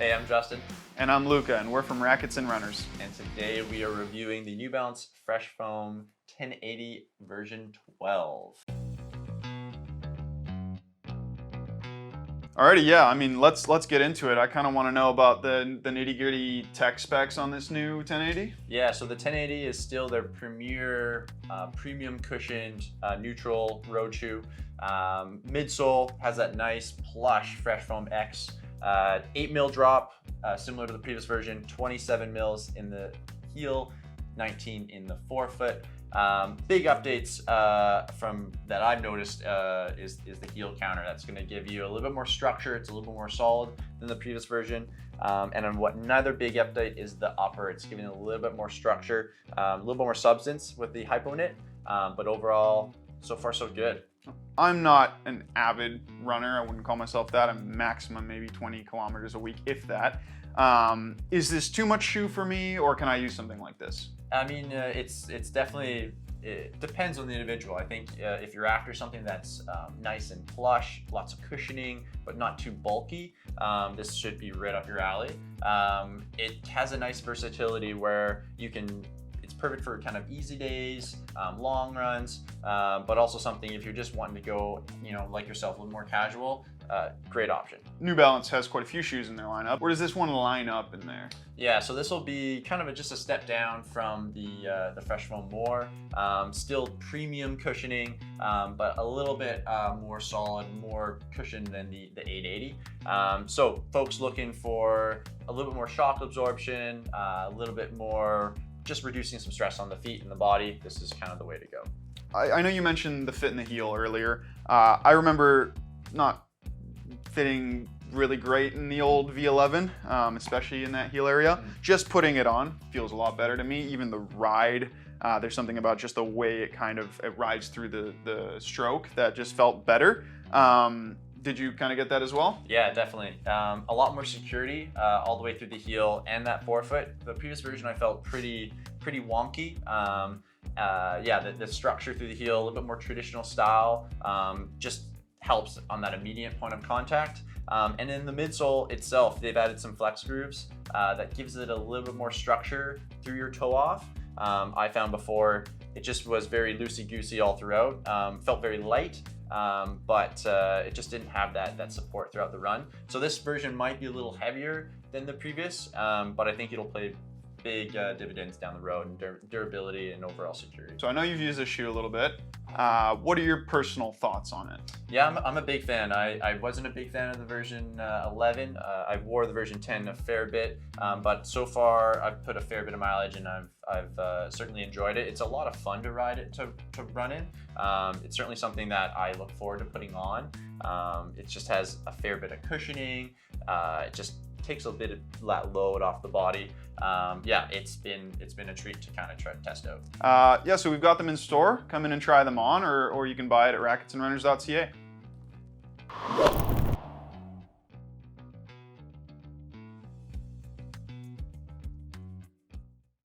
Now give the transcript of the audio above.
Hey, I'm Justin. And I'm Luca, and we're from Rackets Runners. And today we are reviewing the New Balance Fresh Foam 1080 version 12. Alrighty, yeah, I mean, let's get into it. I kind of want to know about the nitty-gritty tech specs on this new 1080. Yeah, so the 1080 is still their premier premium cushioned neutral road shoe. Midsole has that nice plush Fresh Foam X 8 mil drop, similar to the previous version, 27 mils in the heel, 19 in the forefoot. Big updates from that I've noticed is the heel counter. That's going to give you a little bit more structure. It's a little bit more solid than the previous version. And then another big update is the upper. It's giving it a little bit more structure, a little bit more substance with the hypo knit. But overall, so far so good. I'm not an avid runner. I wouldn't call myself that. I'm maximum maybe 20 kilometers a week, if that. Is this too much shoe for me, or can I use something like this? I mean, it's definitely, it depends on the individual. I think if you're after something that's nice and plush, lots of cushioning, but not too bulky, this should be right up your alley. It has a nice versatility where you can, it's perfect for kind of easy days, long runs, but also something if you're just wanting to go, you know, like yourself, a little more casual, great option. New Balance has quite a few shoes in their lineup. Where does this one line up in there? Yeah, so this will be kind of just a step down from the Fresh Foam more. Still premium cushioning, but a little bit more solid, more cushioned than the 880. So folks looking for a little bit more shock absorption, a little bit more just reducing some stress on the feet and the body, this is kind of the way to go. I know you mentioned the fit in the heel earlier. I remember not fitting really great in the old V11, especially in that heel area. Just putting it on feels a lot better to me. Even the ride, there's something about just the way it rides through the stroke that just felt better. Did you kind of get that as well? Yeah, definitely. A lot more security all the way through the heel and that forefoot. The previous version I felt pretty wonky. Yeah, the structure through the heel, a little bit more traditional style, just helps on that immediate point of contact. And in the midsole itself, they've added some flex grooves that gives it a little bit more structure through your toe off. I found before it just was very loosey-goosey all throughout, felt very light, but it just didn't have that support throughout the run. So this version might be a little heavier than the previous, but I think it'll play big dividends down the road in durability and overall security. So I know you've used this shoe a little bit. What are your personal thoughts on it? Yeah, I'm a big fan. I wasn't a big fan of the version 11. I wore the version 10 a fair bit, but so far I've put a fair bit of mileage and I've certainly enjoyed it. It's a lot of fun to ride it, to run in. It's certainly something that I look forward to putting on. It just has a fair bit of cushioning. It just takes a bit of that load off the body. Yeah, it's been a treat to kind of try to test out. Yeah, so we've got them in store. Come in and try them on, or you can buy it at racketsandrunners.ca.